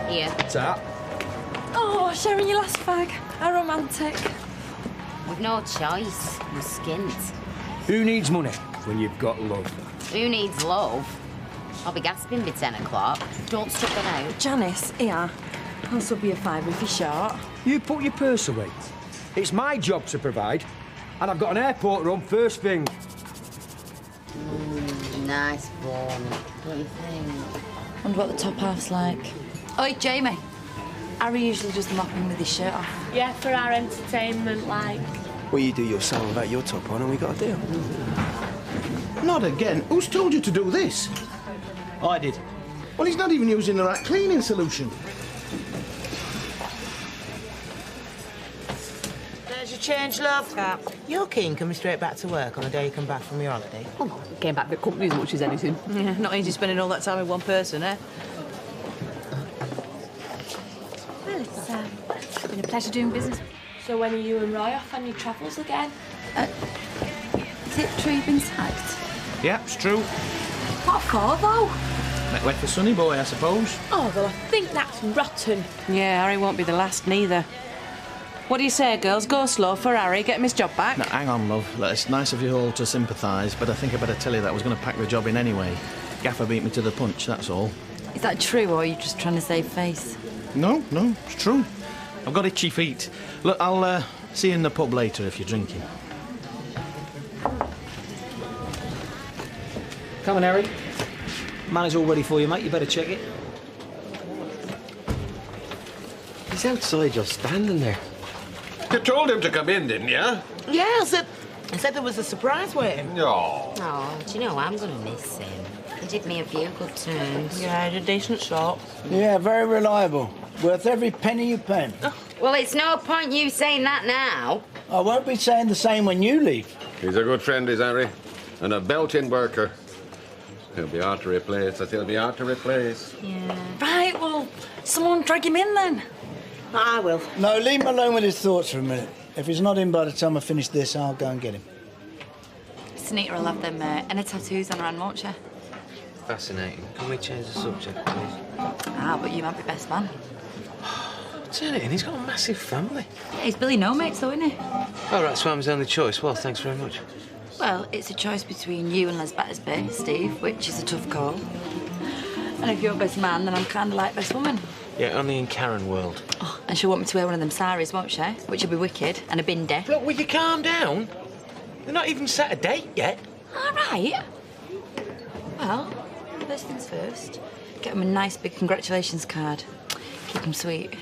Here. Ta. Oh, sharing your last fag. How romantic. We've no choice. We're skint. Who needs money when you've got love? Who needs love? I'll be gasping by 10 o'clock. Don't strip it out. Janice, here. I'll sub you a fiver if you're short. You put your purse away. It's my job to provide, and I've got an airport run first thing. Nice bone. What do you think? Wonder what the top half's like. Oi, Jamie. Harry usually does the mopping with his shirt off. Yeah, for our entertainment, like. Well, you do your song without your top on and we got a deal. Not again. Who's told you to do this? I did. Well, he's not even using the right cleaning solution. There's your change, love. You're keen coming straight back to work on the day you come back from your holiday? Oh, no, came back to the company as much as anything. Yeah, not easy spending all that time with one person, eh? Well, it's been a pleasure doing business. So when are you and Roy off on your travels again? Is it true you've been sacked? Yeah, it's true. What for, though? Met wet for Sonny Boy, I suppose. Oh, well, I think that's rotten. Yeah, Harry won't be the last neither. What do you say, girls? Go slow for Harry, get him his job back. Now, hang on, love. Look, it's nice of you all to sympathise, but I think I better tell you that I was going to pack the job in anyway. Gaffer beat me to the punch, that's all. Is that true, or are you just trying to save face? No, it's true. I've got itchy feet. Look, I'll see you in the pub later if you're drinking. Come on, Harry. Money's all ready for you, mate. You better check it. He's outside just standing there. You told him to come in, didn't you? Yeah, I said there was a surprise waiting. No. Oh, do you know, I'm going to miss him. He did me a few good turns. Yeah, a decent shot. Yeah, very reliable. Worth every penny you pay him. Well, it's no point you saying that now. I won't be saying the same when you leave. He's a good friend, is Harry. And a belting worker. He'll be hard to replace. He'll be hard to replace. Yeah. Right, well, someone drag him in then. I will. No, leave him alone with his thoughts for a minute. If he's not in by the time I finish this, I'll go and get him. Sunita will have them any tattoos on her hand, won't she? Fascinating. Can we change the subject, please? Ah, but you might be best man. Turn it in. He's got a massive family. Yeah, he's Billy No Mates, though, isn't he? All right, so I'm his only choice. Well, thanks very much. Well, it's a choice between you and Les Battersby, Steve, which is a tough call. And if you're best man, then I'm kind of like best woman. Yeah, only in Karen world. Oh, and she'll want me to wear one of them saris, won't she? Which will be wicked, and a bindi. Look, will you calm down? They're not even set a date yet. All right. Well, first things first. Get him a nice big congratulations card. Keep him sweet.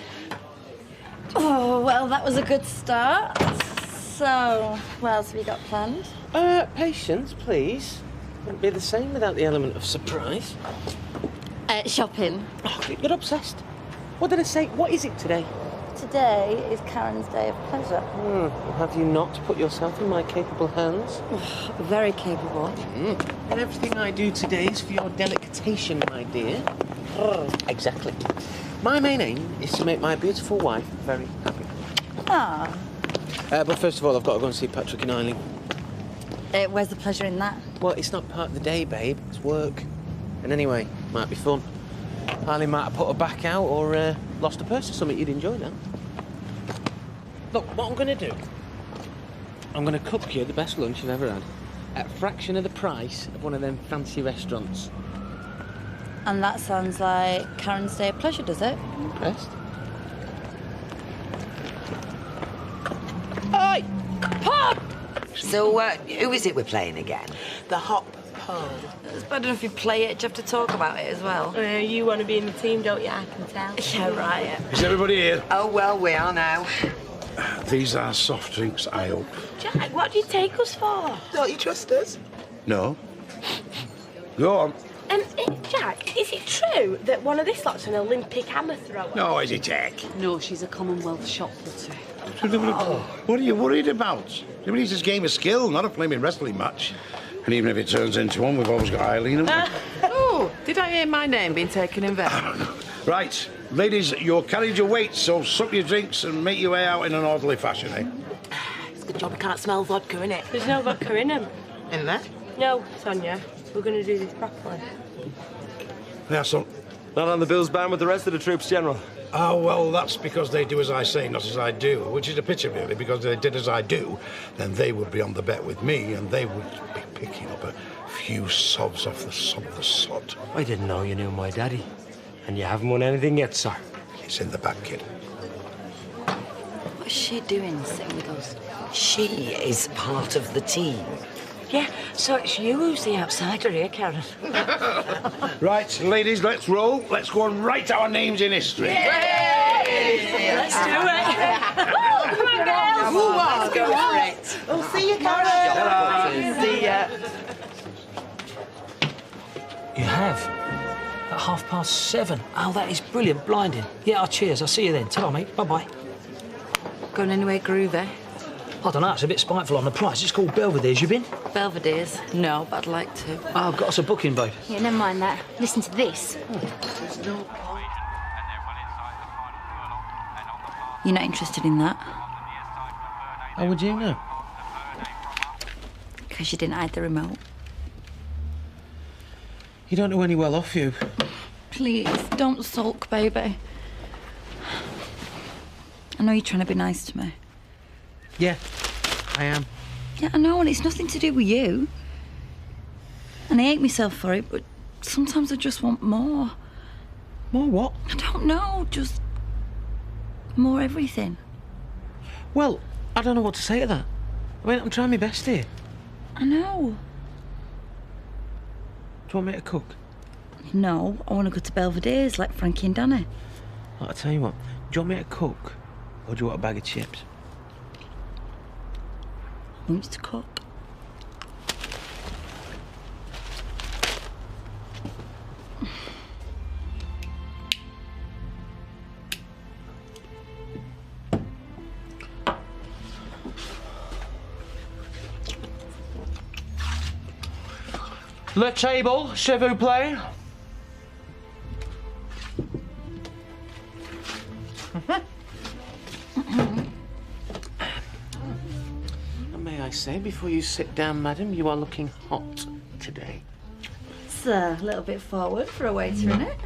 Oh, well, that was a good start. So, what else have you got planned? Patience, please. Wouldn't be the same without the element of surprise. Shopping. Oh, you're obsessed. What did I say? What is it today? Today is Karen's day of pleasure. Have you not put yourself in my capable hands? Very capable. And everything I do today is for your delectation, my dear. Exactly. My main aim is to make my beautiful wife very happy. Ah. But first of all, I've got to go and see Patrick and Eileen. Where's the pleasure in that? Well, it's not part of the day, babe. It's work. And anyway, might be fun. Eileen might have put her back out or lost a purse or something you'd enjoy now. Look, what I'm going to do, I'm going to cook you the best lunch you've ever had at a fraction of the price of one of them fancy restaurants. And that sounds like Karen's day of pleasure, does it? Impressed? Oi! Pop! So, who is it we're playing again? The hop pole. It's bad enough you play it, do you have to talk about it as well? You want to be in the team, don't you? I can tell. Yeah, right. Is everybody here? Oh, well, we are now. These are soft drinks, I hope. Jack, what do you take us for? Don't you trust us? No. Go on. Jack, is it true that one of this lot's an Olympic hammer thrower? No, is it, Jack? No, she's a Commonwealth shot putter. What are you worried about? It's a game of skill, not a flaming wrestling match. And even if it turns into one, we've always got Eileen. Oh, did I hear my name being taken in vain? Right, ladies, you're carried your weight, so sup your drinks and make your way out in an orderly fashion, eh? It's a good job we can't smell vodka, innit? There's no vodka in them. In there? No, Sonia. We're going to do this properly. Yeah, son, Not on the Bills band with the rest of the troops, General. Oh, well, that's because they do as I say, not as I do, which is a pity, really, because if they did as I do, then they would be on the bet with me, and they would be picking up a few sobs off the sod of the sod. I didn't know you knew my daddy. And you haven't won anything yet, sir. It's in the back, kid. What's she doing sitting with us? She is part of the team. Yeah, so it's you who's the outsider here, Karen. Right, ladies, let's roll. Let's go and write our names in history. Yay! Let's do it. Come on, girls. Let's go for it. We'll see you, Karen. See ya. You have? At 7:30? Oh, that is brilliant. Blinding. Yeah, cheers. I'll see you then. Ta-ra, mate. Bye-bye. Going anywhere groovy? I don't know. It's a bit spiteful on the price. It's called Belvedere's. You been? Belvedere's? No, but I'd like to. Oh, I've got us a booking, babe. Yeah, never mind that. Listen to this. You're not interested in that? How would you know? Because you didn't hide the remote. You don't know any well off you. Please, don't sulk, baby. I know you're trying to be nice to me. Yeah, I am. Yeah, I know, and it's nothing to do with you. And I hate myself for it, but sometimes I just want more. More what? I don't know, just more everything. Well, I don't know what to say to that. I mean, I'm trying my best here. I know. Do you want me to cook? No, I want to go to Belvedere's like Frankie and Danny. Well, I'll tell you what. Do you want me to cook? Or do you want a bag of chips? I want you to cook. Le table, s'il vous plaît. And may I say, before you sit down, madam, you are looking hot today. It's a little bit forward for a waiter, isn't it?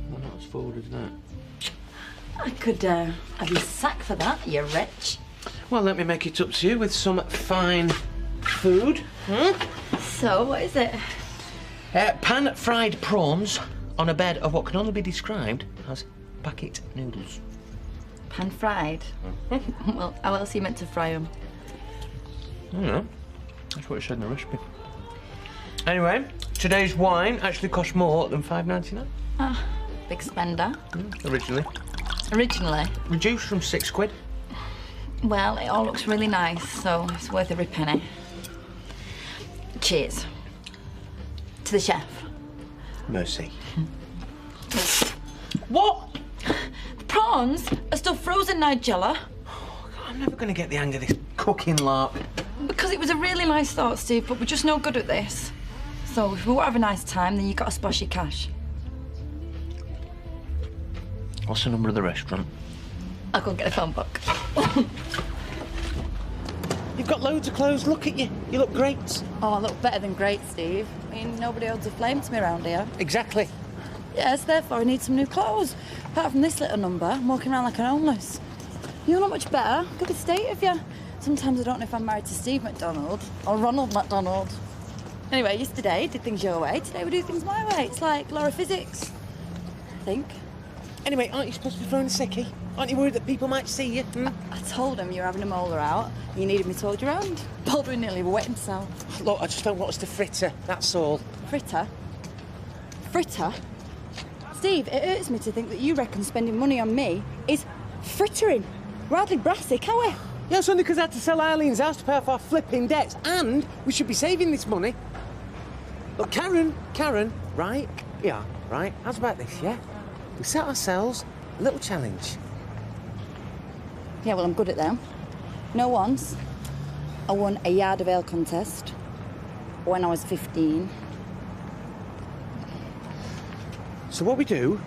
Well, not as forward as that. I could have you sacked for that, you wretch. Well, let me make it up to you with some fine food. So, what is it? Pan-fried prawns on a bed of what can only be described as packet noodles. Pan-fried? Well, how else are you meant to fry them? I don't know. That's what it said in the recipe. Anyway, today's wine actually cost more than £5.99. Ah, big spender. Originally. Originally? Reduced from £6. Well, it all looks really nice, so it's worth every penny. Cheers. To the chef. Mercy. What? The prawns are still frozen, Nigella. I'm never going to get the hang of this cooking lark. Because it was a really nice thought, Steve, but we're just no good at this. So if we want to have a nice time, then you've got to splash your cash. What's the number of the restaurant? I'll go and get a phone book. You've got loads of clothes. Look at you. You look great. Oh, I look better than great, Steve. I mean, nobody holds a flame to me around here. Exactly. Yes, therefore I need some new clothes. Apart from this little number, I'm walking around like an homeless. You're not much better. Good state of you. Sometimes I don't know if I'm married to Steve McDonald or Ronald McDonald. Anyway, yesterday did things your way. Today we do things my way. It's like law of physics, I think. Anyway, aren't you supposed to be throwing a sickie? Aren't you worried that people might see you? I told him you were having a molar out. You needed me to hold your hand. Baldwin nearly wet himself. Look, I just don't want us to fritter, that's all. Fritter? Fritter? Steve, it hurts me to think that you reckon spending money on me is frittering. We're hardly brassic, are we? Yeah, it's only because I had to sell Eileen's house to pay off our flipping debts, and we should be saving this money. Look, Karen, right? Yeah, right? How's about this, yeah? We set ourselves a little challenge. Yeah, well, I'm good at them. No, once I won a yard of ale contest when I was 15. So what we do,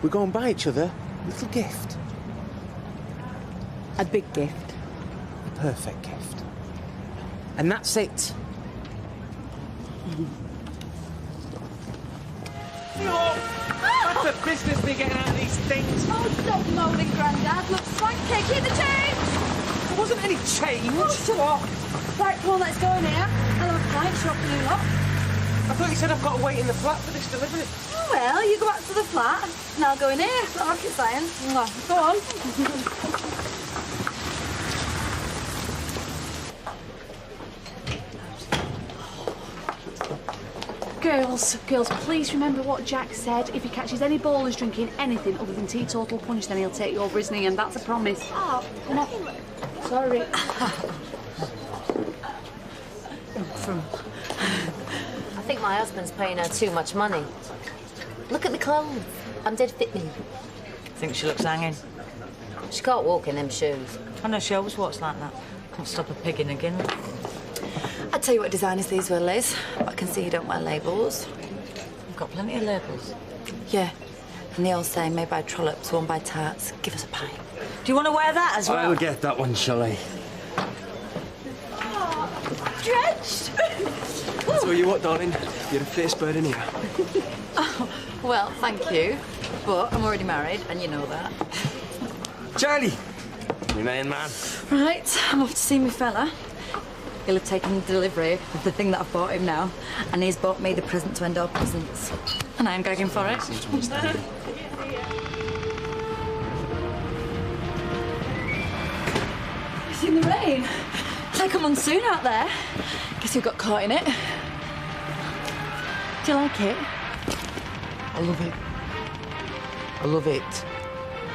we go and buy each other a little gift. A big gift. A perfect gift. And that's it. What's the business me getting out of these things? Oh, stop moaning, Grandad. Look, Swanky, keep the change! There wasn't any change. Oh, shut up. Right, come on, let's go in here. I'll have a pint, shop and a lot. I thought you said I've got to wait in the flat for this delivery. Oh, well, you go back to the flat, and I'll go in here. Not rocket science. Go on. Girls, please remember what Jack said. If he catches any ballers drinking anything other than teetotal punch, then he'll take you over his knee, and that's a promise. Oh, no. Sorry. I think my husband's paying her too much money. Look at the clothes. I'm dead fitting. Think she looks hanging? She can't walk in them shoes. I know she always walks like that. Can't stop her pigging again. I'd tell you what designers these were, Liz. But I can see you don't wear labels. I've got plenty of labels. Yeah. And the old saying, made by trollops, worn by tarts. Give us a pint. Do you want to wear that as well? I'll get that one, shall I? Oh, drenched! I'll tell you what, darling. You're the fittest bird in here. Oh, well, thank you. But I'm already married, and you know that. Charlie! My main man. Right, I'm off to see my fella. He'll have taken delivery of the thing that I've bought him now, and he's bought me the present to end all presents. And I am gagging for it. It's in the rain. It's like a monsoon out there. Guess you got caught in it. Do you like it? I love it. I love it.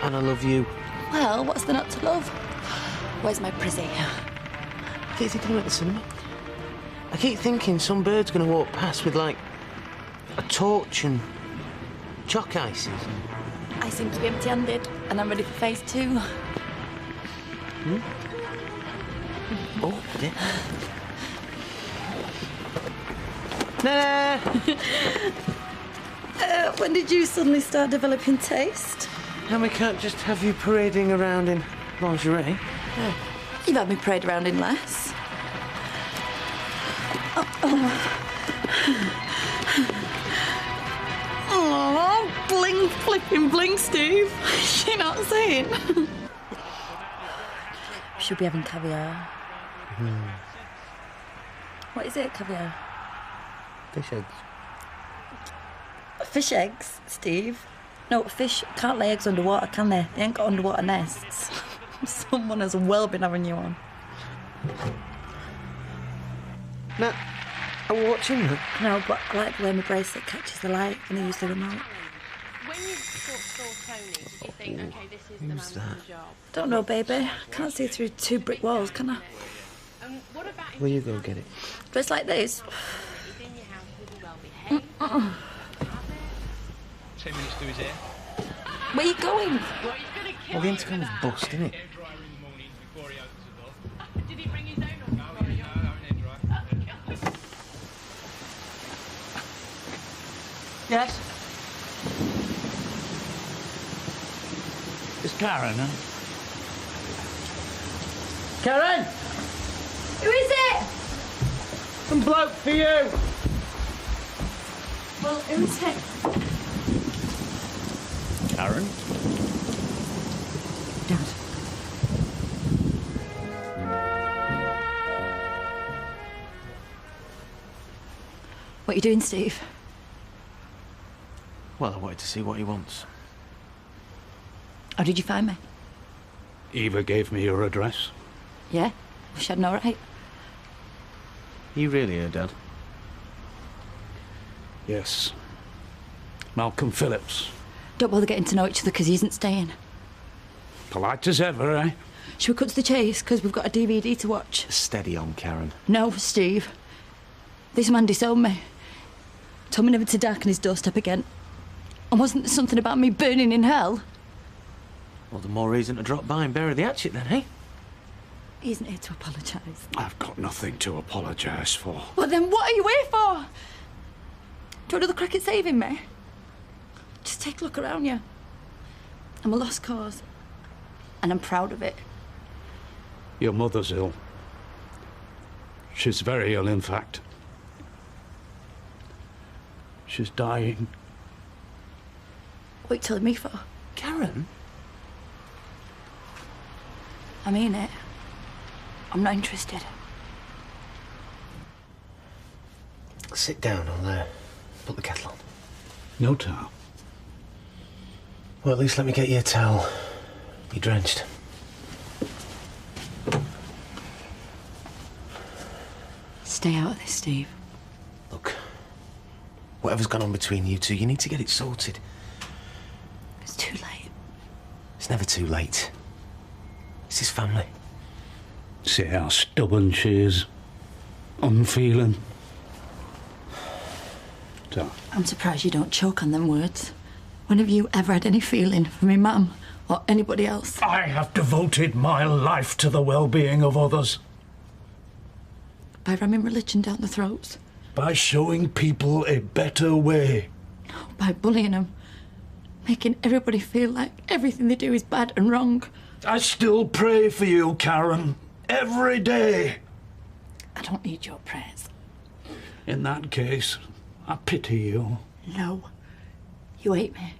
And I love you. Well, what's there not to love? Where's my Prizzy? I keep thinking about the cinema. I keep thinking some bird's going to walk past with, like, a torch and chalk ices. I seem to be empty-handed, and I'm ready for phase 2. Hmm? Oh, yeah. Nah. When did you suddenly start developing taste? And we can't just have you parading around in lingerie. Oh. You've had me parade around in less. Oh, bling, flipping bling, Steve. You're not saying. Should be having caviar. What is it, caviar? Fish eggs. Fish eggs, Steve? No, fish can't lay eggs underwater, can they? They ain't got underwater nests. Someone has well been having you on. No, are we watching that? No, but I like the way my bracelet catches the light when I use the remote. When you saw Tony, did you think, OK, this is the man for the job? Don't know, baby. I can't see through 2 brick walls, can I? What about Will you go get it? Dressed like this. he's in your house, he'll be well behaved? 10 minutes to his hair. Where are you going? Well, the intercom's bust, isn't it? Did he bring his own up? Yes? It's Karen, huh? Karen! Who is it? Some bloke for you! Well, who is it? Karen? Dad. What are you doing, Steve? Well, I wanted to see what he wants. How did you find me? Eva gave me your address. Yeah? Wish I'd know right. You really her dad? Yes. Malcolm Phillips. Don't bother getting to know each other because he isn't staying. Polite as ever, eh? Should we cut to the chase because we've got a DVD to watch? Steady on, Karen. No, Steve. This man disowned me. Told me never to darken his doorstep again. And wasn't there something about me burning in hell? Well, the more reason to drop by and bury the hatchet then, eh? He isn't here to apologise. I've got nothing to apologise for. Well, then what are you here for? Do you want another crack at saving me? Just take a look around you. I'm a lost cause. And I'm proud of it. Your mother's ill. She's very ill, in fact. She's dying. What are you telling me for? Karen? I mean it. I'm not interested. Sit down, I'll put the kettle on. No towel. Well, at least let me get you a towel. You're drenched. Stay out of this, Steve. Look, whatever's gone on between you two, you need to get it sorted. It's too late. It's never too late. It's his family. See how stubborn she is. Unfeeling. So, I'm surprised you don't choke on them words. When have you ever had any feeling for me, Mum, or anybody else? I have devoted my life to the well-being of others. By ramming religion down the throats? By showing people a better way. By bullying them? Making everybody feel like everything they do is bad and wrong? I still pray for you, Karen. Every day. I don't need your prayers. In that case, I pity you. No. You hate me.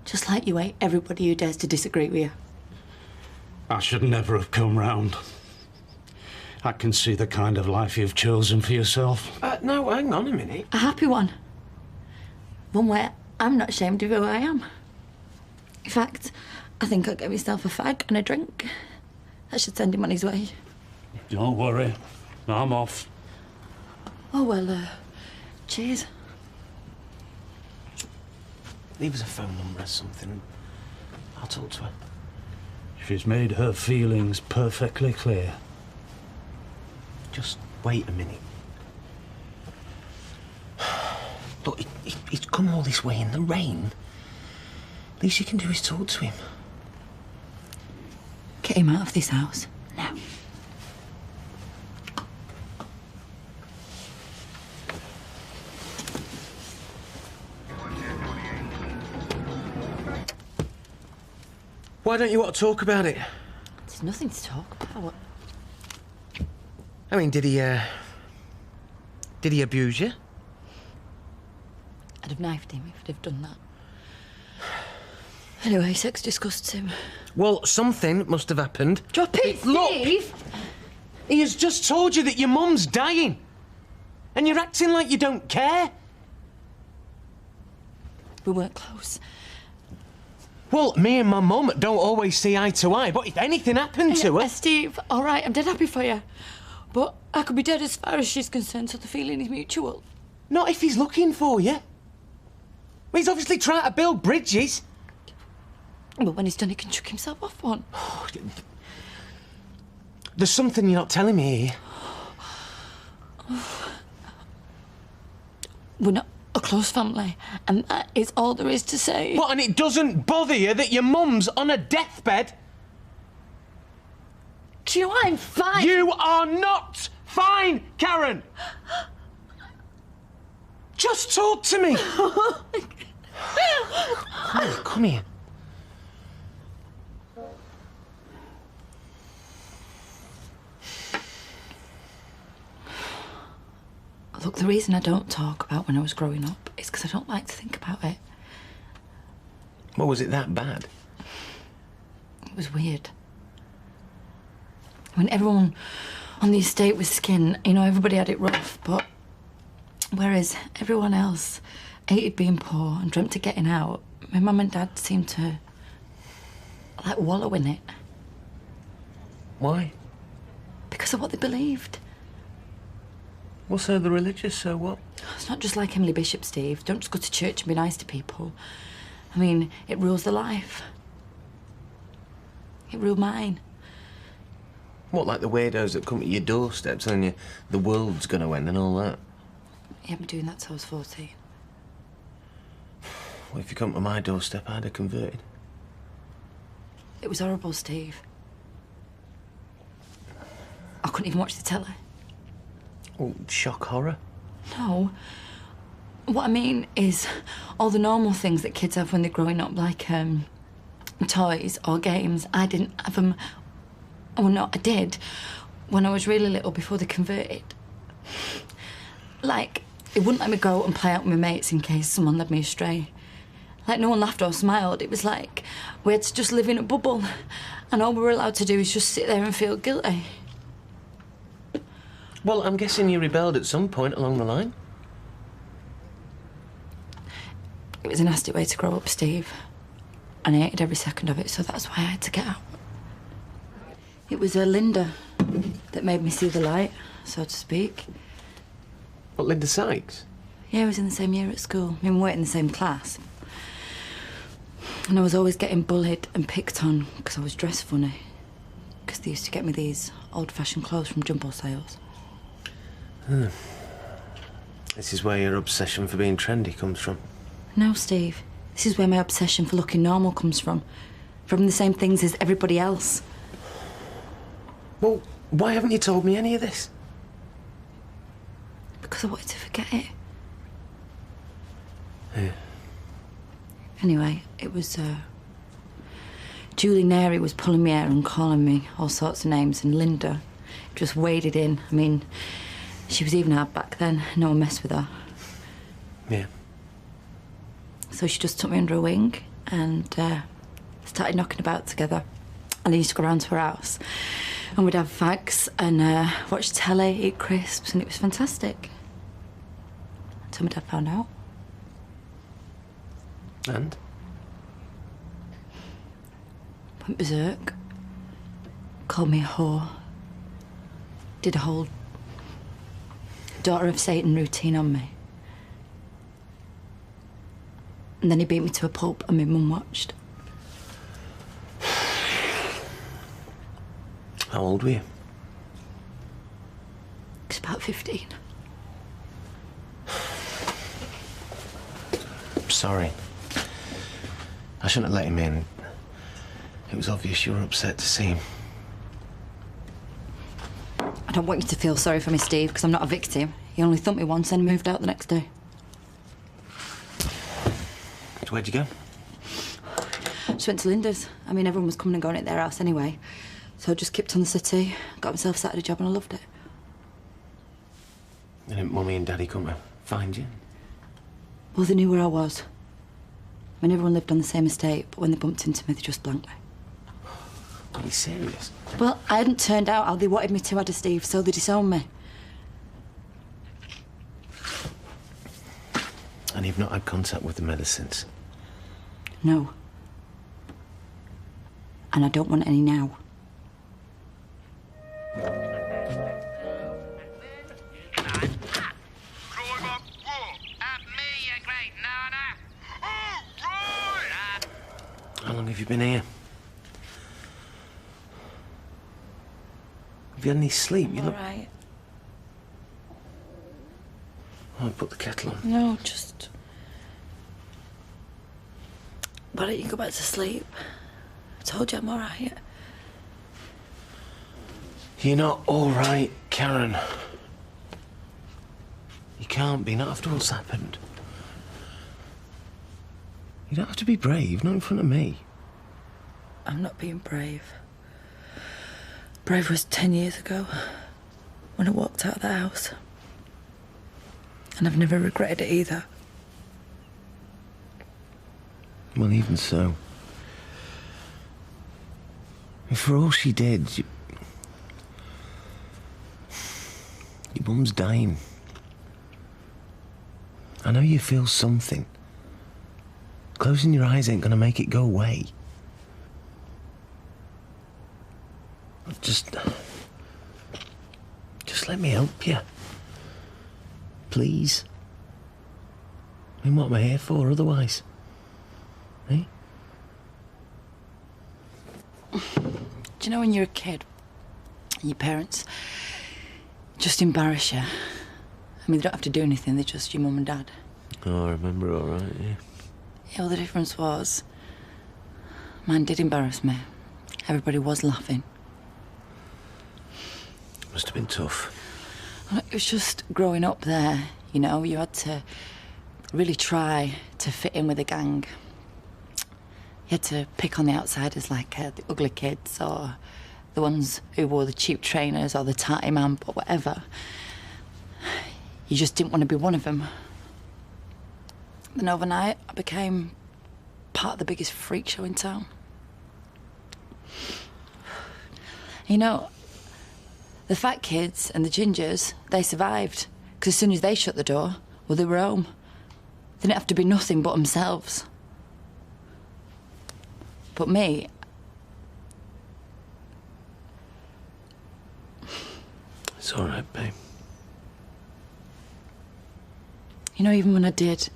Just like you hate everybody who dares to disagree with you. I should never have come round. I can see the kind of life you've chosen for yourself. No, hang on a minute. A happy one. One where I'm not ashamed of who I am. In fact, I think I'll get myself a fag and a drink. That should send him on his way. Don't worry. I'm off. Oh, well, cheers. Leave us a phone number or something. I'll talk to her. She's made her feelings perfectly clear. Just wait a minute. Look, he's come all this way in the rain. Least you can do is talk to him. Get him out of this house, now. Why don't you want to talk about it? There's nothing to talk about. I mean, did he abuse you? I'd have knifed him if I'd have done that. Anyway, sex disgusts him. Well, something must have happened. Drop it, Look, Steve! He has just told you that your mum's dying. And you're acting like you don't care. We weren't close. Well, me and my mum don't always see eye to eye, but if anything happened to her... Steve, all right, I'm dead happy for you. But I could be dead as far as she's concerned, so the feeling is mutual. Not if he's looking for you. Well, he's obviously trying to build bridges. But when he's done, he can chuck himself off one. There's something you're not telling me here. We're not a close family, and that is all there is to say. What, and it doesn't bother you that your mum's on a deathbed? Do you know what? I'm fine. You are not fine, Karen! Just talk to me! Come here. Look, the reason I don't talk about when I was growing up is because I don't like to think about it. Well, was it that bad? It was weird. When everyone on the estate was skin, you know, everybody had it rough, but whereas everyone else hated being poor and dreamt of getting out, my mum and dad seemed to, like, wallow in it. Why? Because of what they believed. Well, so they're religious, so what? It's not just like Emily Bishop, Steve. Don't just go to church and be nice to people. I mean, it rules their life. It ruled mine. What, like the weirdos that come to your doorstep telling you the world's gonna end and all that? Yeah, I've been doing that till I was 14. Well, if you come to my doorstep, I'd have converted. It was horrible, Steve. I couldn't even watch the telly. Oh, shock horror? No. What I mean is all the normal things that kids have when they're growing up, like toys or games. I didn't have them. Oh, no, I did when I was really little before they converted. Like He wouldn't let me go out and play out with my mates in case someone led me astray. Like, no one laughed or smiled. It was like we had to just live in a bubble, and all we were allowed to do is just sit there and feel guilty. Well, I'm guessing you rebelled at some point along the line. It was a nasty way to grow up, Steve. And I hated every second of it, so that's why I had to get out. It was Linda that made me see the light, so to speak. What, Linda Sykes? Yeah, I was in the same year at school. I mean, we weren't in the same class. And I was always getting bullied and picked on because I was dressed funny. Because they used to get me these old-fashioned clothes from jumbo sales. This is where your obsession for being trendy comes from. No, Steve. This is where my obsession for looking normal comes from. From the same things as everybody else. Well, why haven't you told me any of this? Because I wanted to forget it. Yeah. Anyway, it was, Julie Neri was pulling my hair and calling me all sorts of names, and Linda just waded in. I mean, she was even hard back then. No one messed with her. Yeah. So she just took me under her wing and started knocking about together. And I used to go round to her house and we'd have fags and watch telly, eat crisps, and it was fantastic. Until my dad found out. And? Went berserk. Called me a whore. Did a whole daughter of Satan routine on me. And then he beat me to a pulp and my mum watched. How old were you? I was about 15. Sorry. I shouldn't have let him in. It was obvious you were upset to see him. I don't want you to feel sorry for me, Steve, because I'm not a victim. He only thumped me once and moved out the next day. So where'd you go? Just went to Linda's. I mean, everyone was coming and going at their house anyway. So I just kept on the city, got myself started a job, and I loved it. And didn't Mummy and Daddy come to find you? Well, they knew where I was. I mean, everyone lived on the same estate, but when they bumped into me, they just blanked me. Are you serious? Well, I hadn't turned out how they wanted me to, had a Steve, so they disowned me. And you've not had contact with them ever since? No. And I don't want any now. How long have you been here? Have you had any sleep? You look... All right. I'll put the kettle on. No, just... Why don't you go back to sleep? I told you I'm all right. You're not all right, Karen. You can't be, not after what's happened. You don't have to be brave, not in front of me. I'm not being brave. Brave was 10 years ago, when I walked out of the house. And I've never regretted it either. Well, even so. For all she did, your mum's dying. I know you feel something. Closing your eyes ain't gonna make it go away. Just let me help you. Please. I mean, what am I here for otherwise? Eh? Do you know when you're a kid, your parents just embarrass you? I mean, they don't have to do anything, they're just your mum and dad. Oh, I remember all right, yeah. Yeah, well, the difference was, mine did embarrass me. Everybody was laughing. Must have been tough. Well, it was just growing up there, you know, you had to really try to fit in with the gang. You had to pick on the outsiders, like the ugly kids or the ones who wore the cheap trainers or the tatty man, but whatever. you just didn't want to be one of them. Then overnight, I became part of the biggest freak show in town. You know, the fat kids and the gingers, they survived. Because as soon as they shut the door, well, they were home. They didn't have to be nothing but themselves. But me... It's all right, babe. You know, even when I did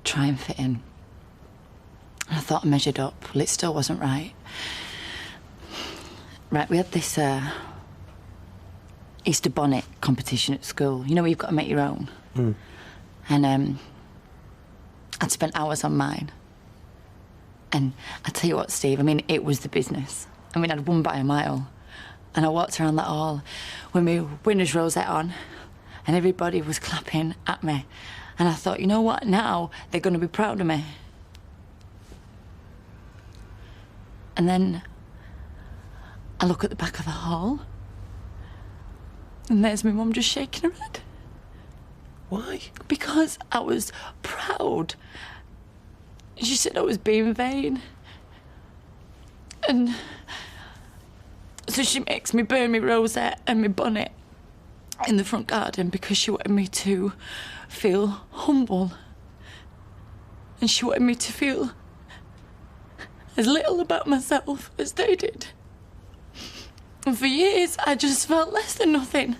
try and fit in, I thought I measured up, well, it still wasn't right. Right, we had this Easter bonnet competition at school. You know where you've got to make your own? Mm. And I'd spent hours on mine. And I tell you what, Steve, I mean, it was the business. I mean, I'd won by a mile. And I walked around that hall with my winner's rosette on, and everybody was clapping at me. And I thought, you know what, now they're going to be proud of me. And then I look at the back of the hall, and there's my mum just shaking her head. Why? Because I was proud. She said I was being vain. And so she makes me burn my rosette and my bonnet in the front garden because she wanted me to feel humble. And she wanted me to feel as little about myself as they did. And for years, I just felt less than nothing.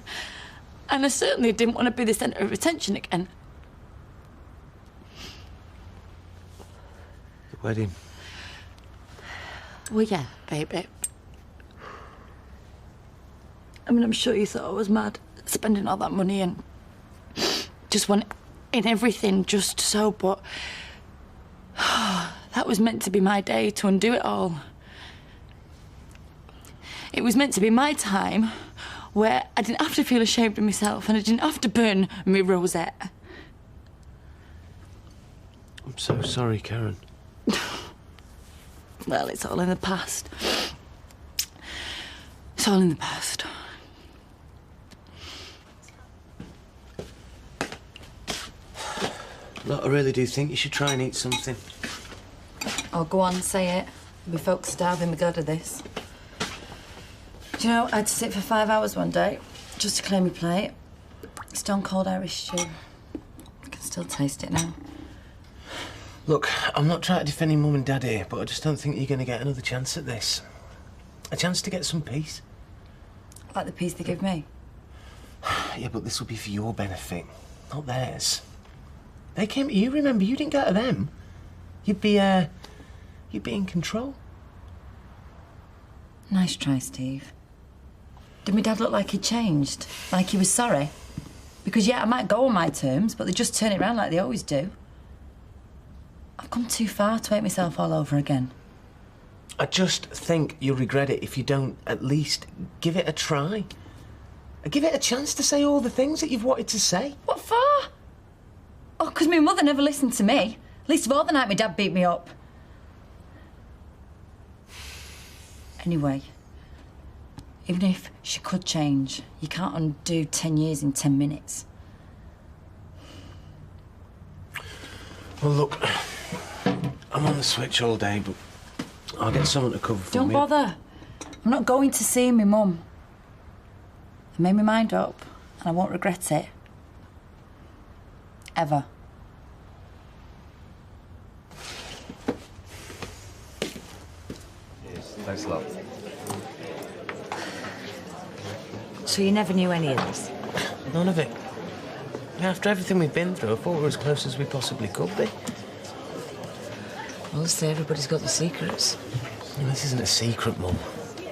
And I certainly didn't want to be the centre of attention again. The wedding. Well, yeah, baby. I mean, I'm sure you thought I was mad, spending all that money and just wanting everything just so, but that was meant to be my day to undo it all. It was meant to be my time where I didn't have to feel ashamed of myself and I didn't have to burn my rosette. I'm so sorry, Karen. Well, it's all in the past. It's all in the past. Look, I really do think you should try and eat something. Oh, go on, say it. There'll be folks starving me God of this. Do you know, I had to sit for 5 hours one day just to clear my plate. Stone cold Irish stew. I can still taste it now. Look, I'm not trying to defend your mum and dad here, but I just don't think you're going to get another chance at this. A chance to get some peace. Like the peace they give me? Yeah, but this will be for your benefit, not theirs. They came to you, remember? You didn't go to them. You'd be in control. Nice try, Steve. Did my dad look like he'd changed? Like he was sorry? Because, yeah, I might go on my terms, but they just turn it around like they always do. I've come too far to hate myself all over again. I just think you'll regret it if you don't at least give it a try. Give it a chance to say all the things that you've wanted to say. What for? Oh, because my mother never listened to me. Least of all the night my dad beat me up. Anyway, even if she could change, you can't undo 10 years in 10 minutes. Well, look, I'm on the switch all day, but I'll get someone to cover for Don't me. bother. I'm not going to see my mum. I made my mind up, and I won't regret it. Ever. Thanks a lot. So you never knew any of this? None of it. After everything we've been through, I thought we were as close as we possibly could be. Well, say everybody's got the secrets. Well, this isn't a secret, Mum.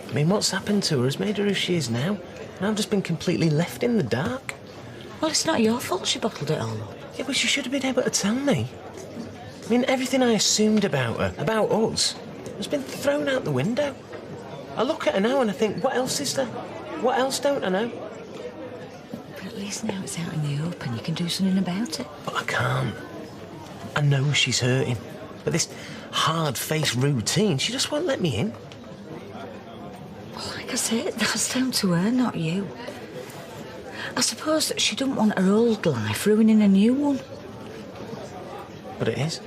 I mean, what's happened to her has made her who she is now. And I've just been completely left in the dark. Well, it's not your fault she bottled it all up. Yeah, but she should have been able to tell me. I mean, everything I assumed about her, about us, has been thrown out the window. I look at her now and I think, what else is there? What else don't I know? But at least now it's out in the open. You can do something about it. But I can't. I know she's hurting. But this hard-faced routine, she just won't let me in. Well, like I said, that's down to her, not you. I suppose that she doesn't want her old life ruining a new one. But it is.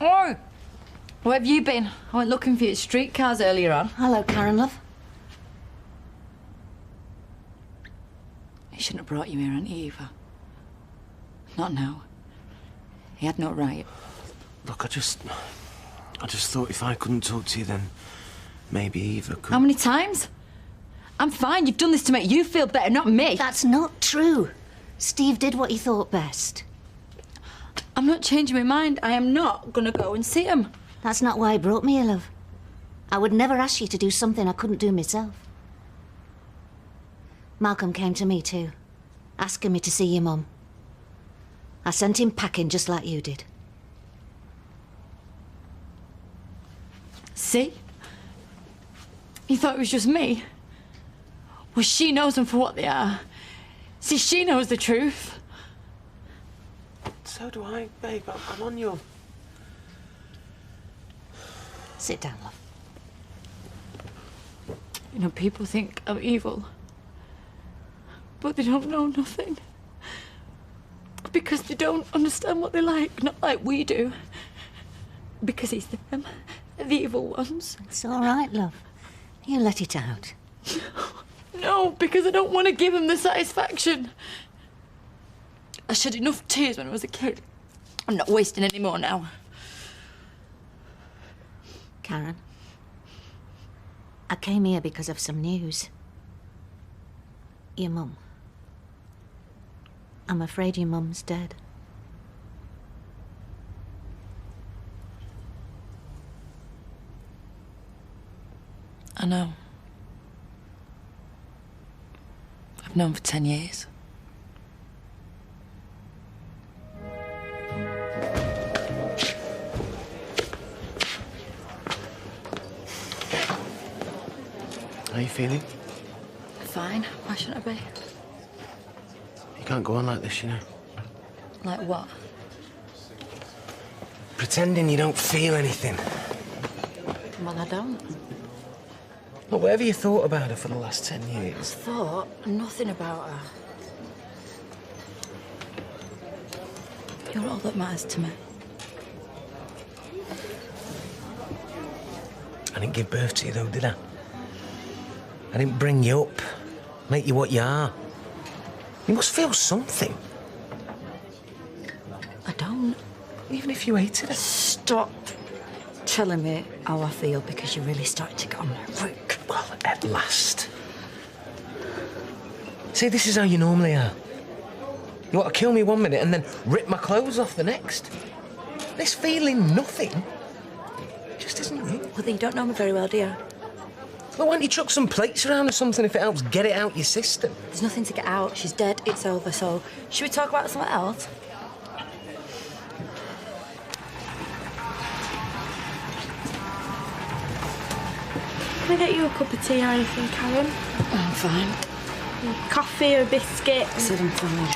Oi! Where have you been? I went looking for you at streetcars earlier on. Hello, Karen, love. He shouldn't have brought you here, Auntie Eva. Not now. He had no right. Look, I just thought if I couldn't talk to you, then maybe Eva could. How many times? I'm fine. You've done this to make you feel better, not me. That's not true. Steve did what he thought best. I'm not changing my mind. I am not going to go and see him. That's not why he brought me here, love. I would never ask you to do something I couldn't do myself. Malcolm came to me too, asking me to see your mum. I sent him packing just like you did. See? You thought it was just me? Well, she knows them for what they are. See, she knows the truth. So do I, babe. I'm on your... Sit down, love. You know, people think I'm evil. But they don't know nothing. Because they don't understand what they're like, not like we do. Because it's them, the evil ones. It's all right, love. You let it out. No, because I don't want to give him the satisfaction. I shed enough tears when I was a kid. I'm not wasting any more now. Karen, I came here because of some news. Your mum. I'm afraid your mum's dead. I know. I've known for 10 years. How are you feeling? Fine. Why shouldn't I be? You can't go on like this, you know. Like what? Pretending you don't feel anything. Well, I don't. Look, whatever you thought about her for the last 10 years... Thought nothing about her. You're all that matters to me. I didn't give birth to you, though, did I? I didn't bring you up, make you what you are. You must feel something. I don't. Even if you hated her. Stop telling me how I feel, because you're really starting to get on my rook. Well, at last. See, this is how you normally are. You want to kill me one minute and then rip my clothes off the next. This feeling nothing just isn't real. Well, then you don't know me very well, do you? Well, why don't you chuck some plates around or something if it helps get it out your system? There's nothing to get out. She's dead. It's over. So, should we talk about something else? Can I get you a cup of tea or anything, Karen? I'm fine. Coffee or a biscuit? I said I'm fine.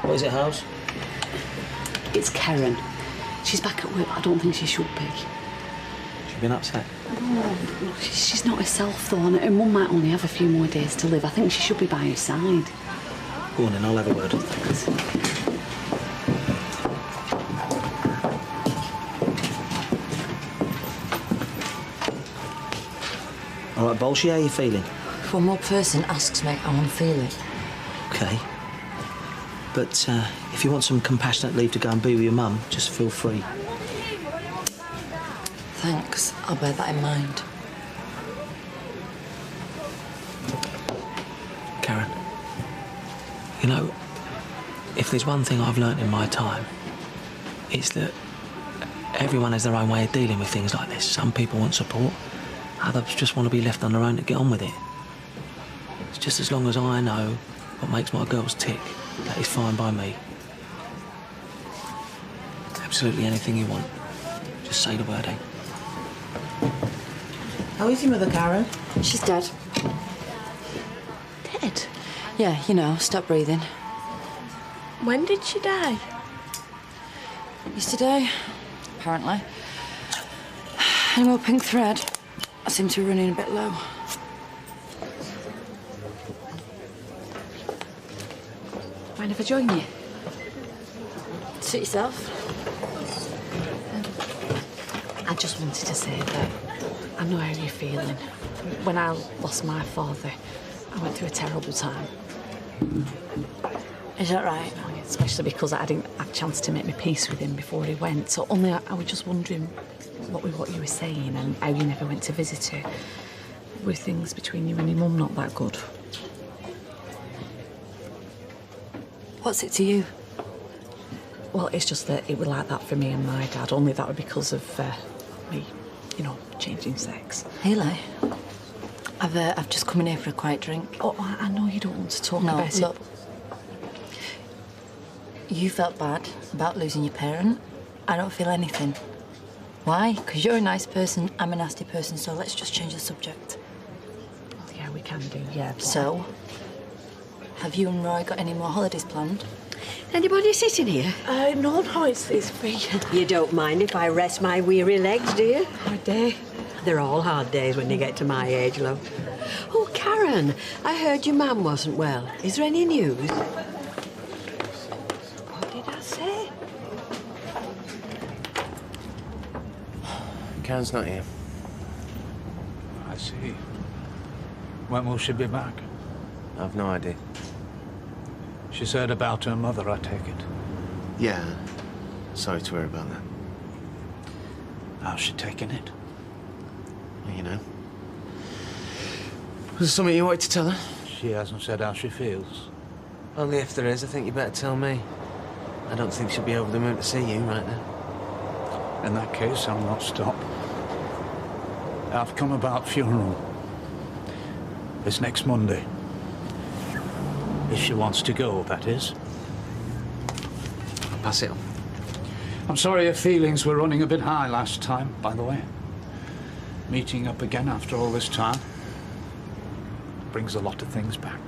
What is it, House? It's Karen. She's back at work, but I don't think she should be. She's been upset. Oh, look, she's not herself, though, and her mum might only have a few more days to live. I think she should be by her side. Go on then, I'll have a word. Thanks. All right, Bolshy, how are you feeling? If one more person asks me how I'm feeling. OK. But if you want some compassionate leave to go and be with your mum, just feel free. Thanks. I'll bear that in mind. Karen, you know, if there's one thing I've learnt in my time, it's that everyone has their own way of dealing with things like this. Some people want support, others just want to be left on their own to get on with it. It's just as long as I know what makes my girls tick, that is fine by me. Absolutely anything you want. Just say the word, eh? How is your mother, Karen? She's dead. Dead? Yeah, you know, stop breathing. When did she die? Yesterday, apparently. Any more pink thread? I seem to be running a bit low. Mind if I join you? Suit yourself. I just wanted to say that I know how you're feeling. When I lost my father, I went through a terrible time. Is that right? Especially because I didn't have a chance to make my peace with him before he went. So only I was just wondering what you were saying and how you never went to visit her. Were things between you and your mum not that good? What's it to you? Well, it's just that it was like that for me and my dad, only that was because of me, you know, changing sex. Really? I've just come in here for a quiet drink. Oh, I know you don't want to talk about look. it. You felt bad about losing your parent. I don't feel anything. Why? Because you're a nice person, I'm a nasty person, so let's just change the subject. Well, yeah, we can do, yeah. But... So, have you and Roy got any more holidays planned? Anybody sitting here? No, it's free. You don't mind if I rest my weary legs, do you? Hard day. They're all hard days when you get to my age, love. Oh, Karen, I heard your mum wasn't well. Is there any news? What did I say? Karen's not here. I see. When will she be back? I've no idea. She's heard about her mother, I take it. Yeah. Sorry to hear about that. How's she taking it? Well, you know. Was there something you wanted to tell her? She hasn't said how she feels. Only if there is, I think you better tell me. I don't think she'll be over the moon to see you right now. In that case, I'll not stop. I've come about funeral. It's next Monday. If she wants to go, that is. I'll pass it on. I'm sorry your feelings were running a bit high last time, by the way. Meeting up again after all this time brings a lot of things back.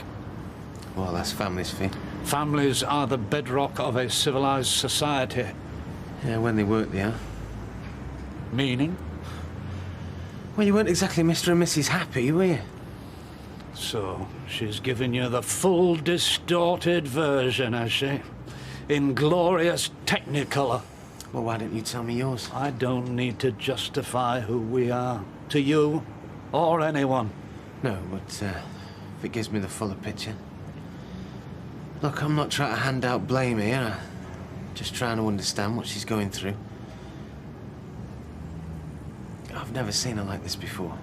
Well, that's family's thing. Families are the bedrock of a civilized society. Yeah, when they work, they are. Meaning? Well, you weren't exactly Mr. and Mrs. Happy, were you? So, she's given you the full distorted version, has she? In glorious Technicolor. Well, why didn't you tell me yours? I don't need to justify who we are to you or anyone. No, but if it gives me the fuller picture. Look, I'm not trying to hand out blame here. I'm just trying to understand what she's going through. I've never seen her like this before.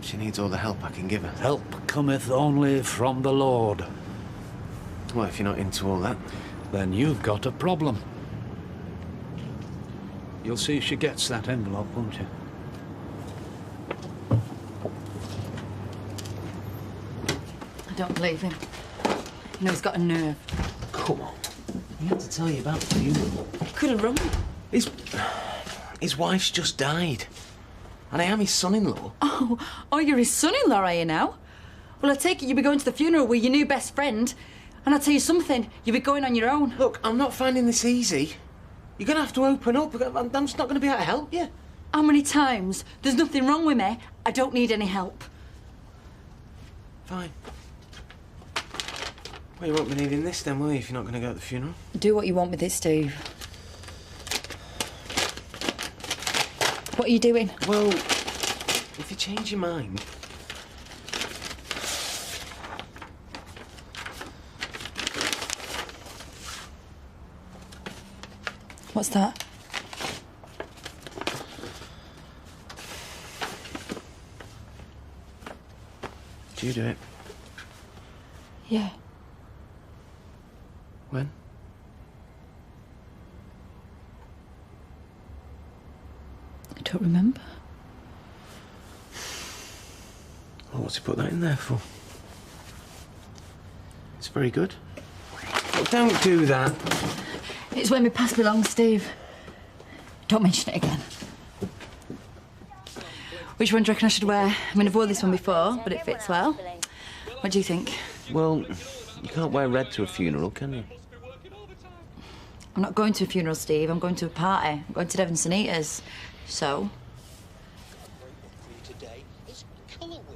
She needs all the help I can give her. Help cometh only from the Lord. Well, if you're not into all that... Then you've got a problem. You'll see she gets that envelope, won't you? I don't believe him. You know, he's got a nerve. Come on. He had to tell you about the funeral. He could have run me. His wife's just died. And I am his son-in-law. Oh, you're his son-in-law, are you now? Well, I take it you'll be going to the funeral with your new best friend. And I'll tell you something, you'll be going on your own. Look, I'm not finding this easy. You're going to have to open up. I'm just not going to be able to help you. How many times? There's nothing wrong with me. I don't need any help. Fine. Well, you won't be needing this then, will you, if you're not going to go to the funeral? Do what you want with it, Steve. What are you doing? Well, if you change your mind... What's that? Do you do it? Yeah. When? I don't remember. Well, what's he put that in there for? It's very good. Well, don't do that. It's where my past belongs, Steve. Don't mention it again. Which one do you reckon I should wear? I mean, I've worn this one before, but it fits well. What do you think? Well, you can't wear red to a funeral, can you? I'm not going to a funeral, Steve. I'm going to a party. I'm going to Devon St Eaters. So?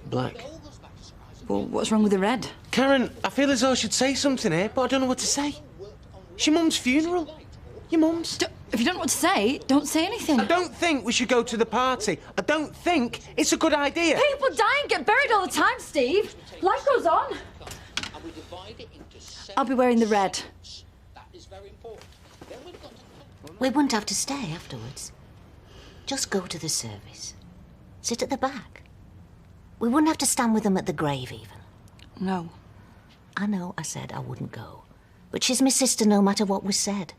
Black. Well, what's wrong with the red? Karen, I feel as though I should say something here, but I don't know what to say. It's your mum's funeral. Your mum's. If you don't know what to say, don't say anything. I don't think we should go to the party. I don't think it's a good idea. People die and get buried all the time, Steve. Life goes on. I'll be wearing the red. We wouldn't have to stay afterwards. Just go to the service. Sit at the back. We wouldn't have to stand with them at the grave, even. No. I know I said I wouldn't go. But she's my sister no matter what was said.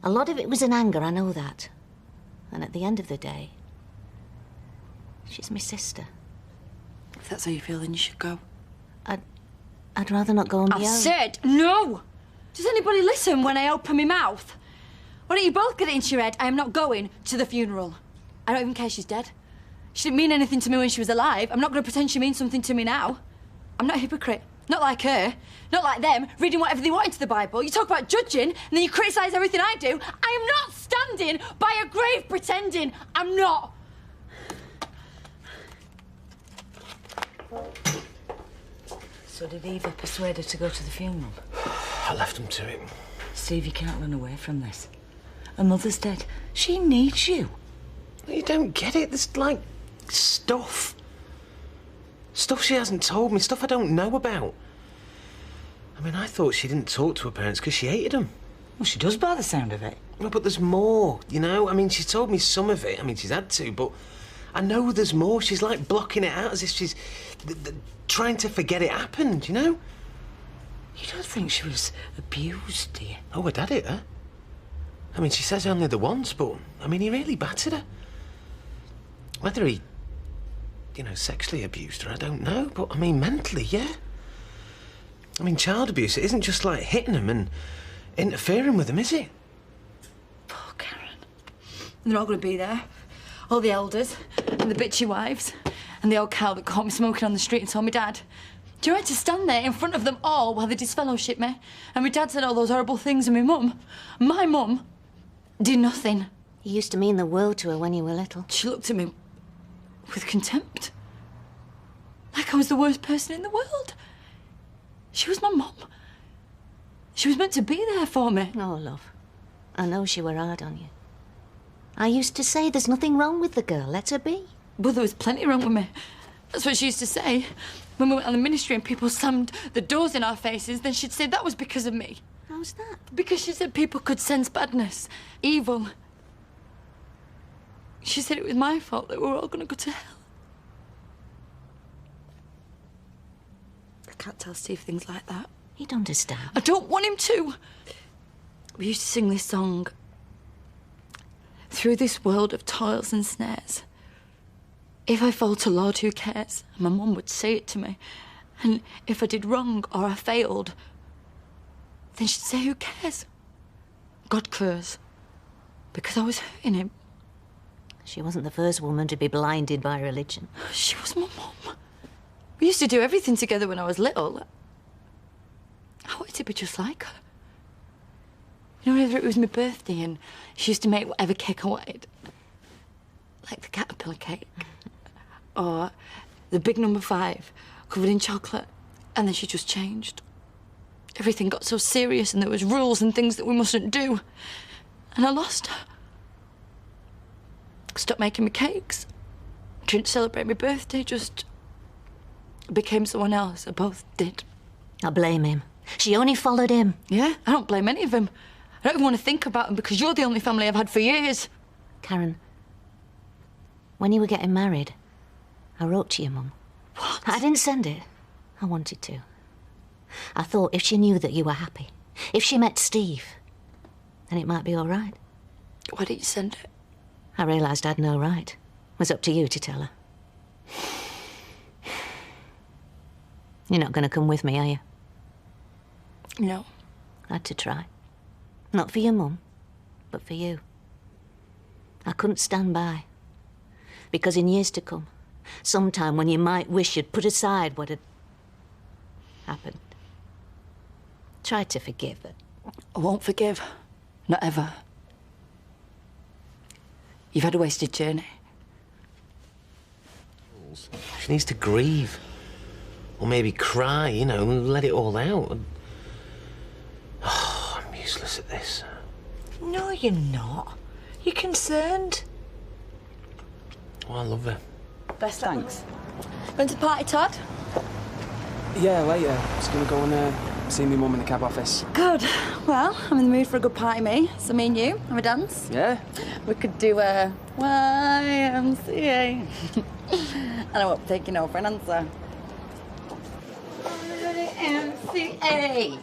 A lot of it was in anger, I know that. And at the end of the day, she's my sister. If that's how you feel, then you should go. I'd rather not go on my own. I said no! Does anybody listen when I open my mouth? Why don't you both get it into your head? I am not going to the funeral. I don't even care she's dead. She didn't mean anything to me when she was alive. I'm not going to pretend she means something to me now. I'm not a hypocrite. Not like her. Not like them, reading whatever they want into the Bible. You talk about judging, and then you criticise everything I do. I am not standing by a grave pretending. I'm not. So did Eva persuade her to go to the funeral? I left him to it. Steve, you can't run away from this. Her mother's dead. She needs you. You don't get it. There's, like, stuff. Stuff she hasn't told me, stuff I don't know about. I mean, I thought she didn't talk to her parents because she hated them. Well, she does by the sound of it. Well, but there's more, you know? I mean, she's told me some of it. I mean, she's had to, but I know there's more. She's, like, blocking it out as if she's trying to forget it happened, you know? You don't think she was abused, do you? Oh, her dad hit her. I mean, she says only the once, but, I mean, he really battered her. Whether he, you know, sexually abused her, I don't know. But, I mean, mentally, yeah. I mean, child abuse, it isn't just like hitting them and interfering with them, is it? Poor Karen. And they're all going to be there. All the elders, and the bitchy wives, and the old cow that caught me smoking on the street and told me dad. Do you want to stand there in front of them all while they disfellowship me? And my dad said all those horrible things, and my mum, did nothing. You used to mean the world to her when you were little. She looked at me with contempt. Like I was the worst person in the world. She was my mum. She was meant to be there for me. Oh, love. I know she were hard on you. I used to say there's nothing wrong with the girl. Let her be. Well, there was plenty wrong with me. That's what she used to say. When we went on the ministry and people slammed the doors in our faces, then she'd say that was because of me. How's that? Because she said people could sense badness, evil. She said it was my fault that we were all going to go to hell. I can't tell Steve things like that. He'd understand. I don't want him to. We used to sing this song. Through this world of toils and snares, if I falter, Lord, who cares? And my mum would say it to me. And if I did wrong or I failed, then she'd say, who cares? God cares. Because I was hurting him. She wasn't the first woman to be blinded by religion. She was my mum. We used to do everything together when I was little. I wanted to be just like her. You know, whenever it was my birthday and she used to make whatever cake I wanted. Like the caterpillar cake. Or the big number 5, covered in chocolate. And then she just changed. Everything got so serious and there was rules and things that we mustn't do. And I lost her. Stopped making me cakes. Didn't celebrate my birthday, just became someone else. I both did. I blame him. She only followed him. Yeah, I don't blame any of them. I don't even want to think about them because you're the only family I've had for years. Karen, when you were getting married, I wrote to your mum. What? I didn't send it. I wanted to. I thought if she knew that you were happy, if she met Steve, then it might be all right. Why didn't you send it? I realised I'd no right. It was up to you to tell her. You're not going to come with me, are you? No. I had to try. Not for your mum, but for you. I couldn't stand by. Because in years to come, sometime when you might wish you'd put aside what had happened, try to forgive it. I won't forgive. Not ever. You've had a wasted journey. She needs to grieve. Or maybe cry, you know, and let it all out. Oh, I'm useless at this. No, you're not. You're concerned. Oh, I love her. Best thanks. Going to the party, Todd? Yeah, later. Just gonna go and see me mum in the cab office. Good. Well, I'm in the mood for a good party, me. So me and you, have a dance? Yeah? We could do a YMCA. And I won't take you no for an answer. YMCA.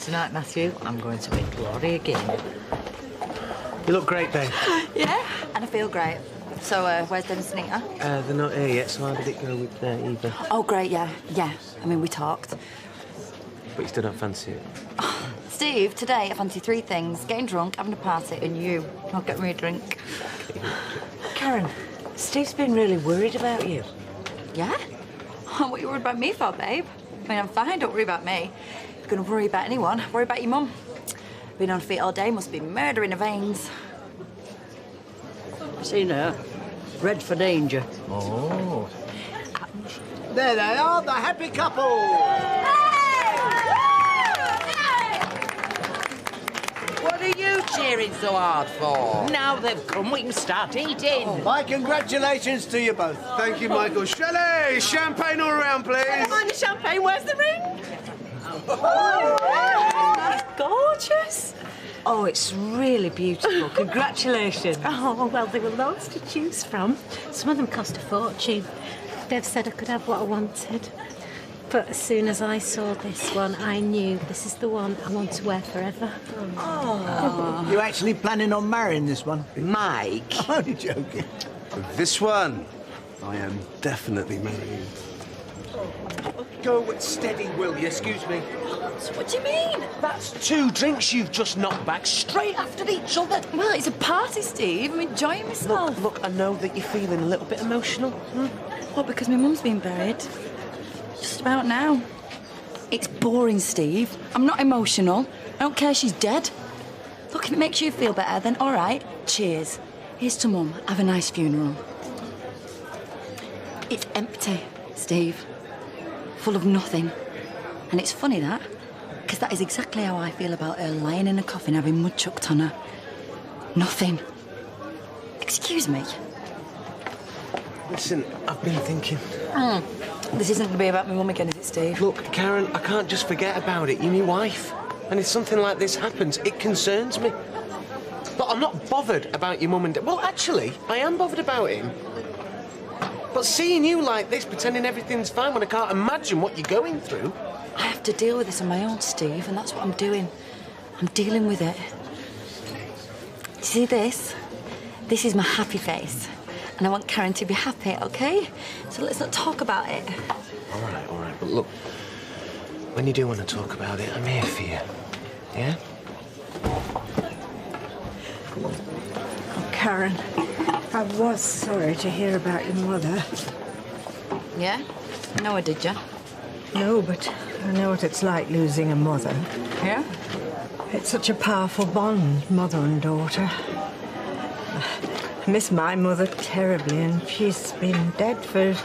Tonight, Matthew, I'm going to make glory again. You look great, babe. Yeah? And I feel great. So, where's Dennis and Anita? They're not here yet, so how did it go with Eva? Oh, great, yeah. Yeah. I mean, we talked. But you still don't fancy it? Steve, today I fancy three things. Getting drunk, having a party, and you. I'll get me a drink. Karen, Steve's been really worried about you. Yeah? What are you worried about me for, babe? I mean, I'm fine, don't worry about me. If you're gonna worry about anyone, worry about your mum. Been on feet all day, must be murder in her veins. Seen her. Red for danger. Oh. There they are, the happy couple. What are you cheering so hard for? Now they've come, we can start eating. Oh, my congratulations to you both. Thank you, Michael. Shelley, champagne all around, please. Come on, the champagne. Where's the ring? It's gorgeous. Oh, it's really beautiful. Congratulations. Oh, well, there were loads to choose from. Some of them cost a fortune. Dev said I could have what I wanted. But as soon as I saw this one, I knew this is the one I want to wear forever. Oh. You actually planning on marrying this one? Mike? I'm only joking. This one, I am definitely marrying. Go steady, will you? Excuse me. What do you mean? That's 2 drinks you've just knocked back straight after each other. Well, it's a party, Steve. I'm enjoying myself. Look, I know that you're feeling a little bit emotional. What, because my mum's been buried? Just about now. It's boring, Steve. I'm not emotional. I don't care she's dead. Look, if it makes you feel better, then all right, cheers. Here's to Mum. Have a nice funeral. It's empty, Steve. Full of nothing. And it's funny that, because that is exactly how I feel about her lying in a coffin having mud chucked on her. Nothing. Excuse me. Listen, I've been thinking. This isn't going to be about my mum again, is it, Steve? Look, Karen, I can't just forget about it. You're my wife. And if something like this happens, it concerns me. But I'm not bothered about your mum and dad. Well, actually, I am bothered about him. But seeing you like this, pretending everything's fine when I can't imagine what you're going through... I have to deal with this on my own, Steve, and that's what I'm doing. I'm dealing with it. You see this? This is my happy face. And I want Karen to be happy, OK? So let's not talk about it. All right. But look, when you do want to talk about it, I'm here for you. Yeah? Oh, Karen, I was sorry to hear about your mother. Yeah? No, I did, ya? No, but I know what it's like losing a mother. Yeah? It's such a powerful bond, mother and daughter. I miss my mother terribly, and she's been dead for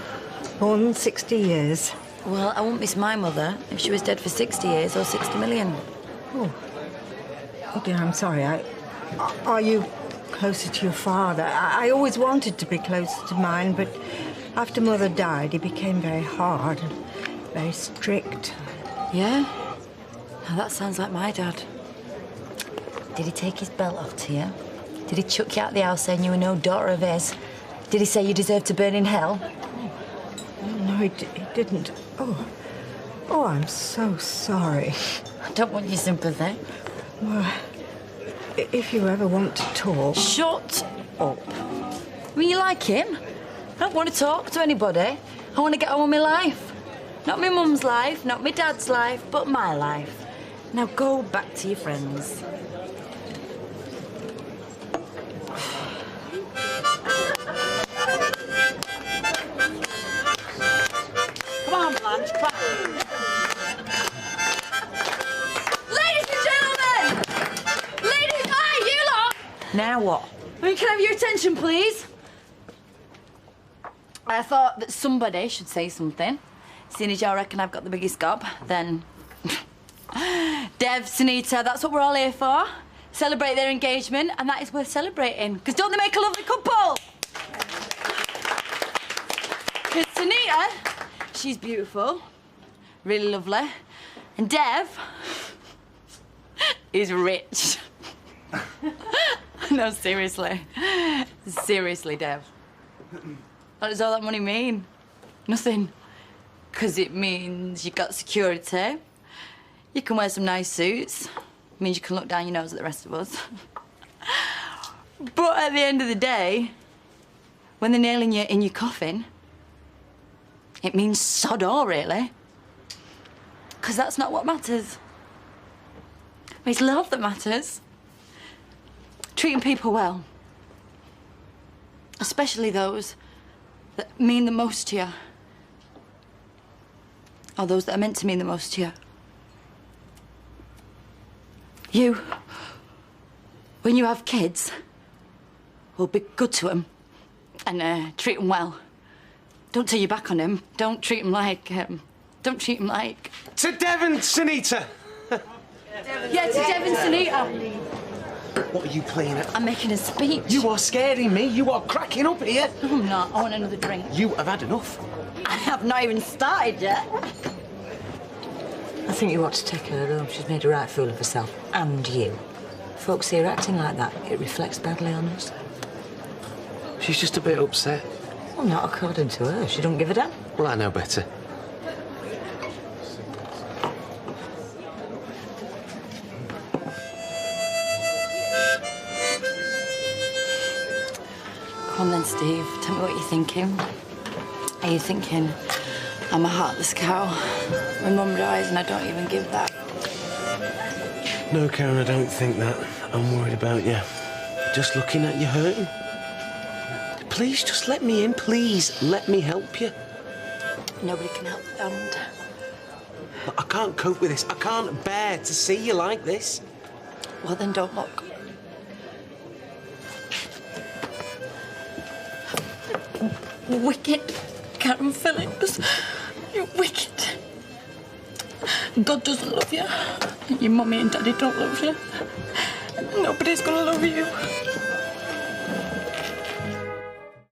more than 60 years. Well, I wouldn't miss my mother if she was dead for 60 years or 60 million. Oh dear, I'm sorry. Are you closer to your father? I always wanted to be closer to mine, but after Mother died, he became very hard and very strict. Yeah? Now that sounds like my dad. Did he take his belt off to you? Did he chuck you out the house saying you were no daughter of his? Did he say you deserved to burn in hell? No, he didn't. Oh, I'm so sorry. I don't want your sympathy. Well, if you ever want to talk... Shut up. I mean, you like him? I don't want to talk to anybody. I want to get on with my life. Not my mum's life, not my dad's life, but my life. Now go back to your friends. Come on, Blanche, clap. Ladies and gentlemen, Now what? I mean, can I have your attention, please? I thought that somebody should say something. Seeing as y'all reckon I've got the biggest gob, then... Dev, Sunita, that's what we're all here for. Celebrate their engagement, and that is worth celebrating. Because don't they make a lovely couple? Because Sunita, she's beautiful, really lovely. And Dev is rich. No, seriously. Seriously, Dev. What does all that money mean? Nothing. Because it means you got security. You can wear some nice suits. It means you can look down your nose at the rest of us. But at the end of the day, when they're nailing you in your coffin, it means sod all, really. Because that's not what matters. It's love that matters. Treating people well. Especially those that mean the most to you. Or those that are meant to mean the most to you. You, when you have kids, will be good to them and treat them well. Don't turn your back on them. Don't treat them like... don't treat them like... To Devon, Sunita! Yeah, to Devon, Sunita. What are you playing at? I'm making a speech. You are scaring me. You are cracking up here. No, I'm not. I want another drink. You have had enough. I have not even started yet. I think you ought to take her home. She's made a right fool of herself. And you. Folks here acting like that, it reflects badly on us. She's just a bit upset. Well, not according to her. She don't give a damn. Well, I know better. Come on then, Steve. Tell me what you're thinking. Are you thinking I'm a heartless cow? My mum dies and I don't even give that. No, Karen, I don't think that. I'm worried about you. Just looking at you hurting. Please, just let me in, please. Let me help you. Nobody can help the damned. I can't cope with this. I can't bear to see you like this. Well, then don't look. Wicked, Karen Phillips. You're wicked. God doesn't love you. Your mummy and daddy don't love you. Nobody's gonna love you.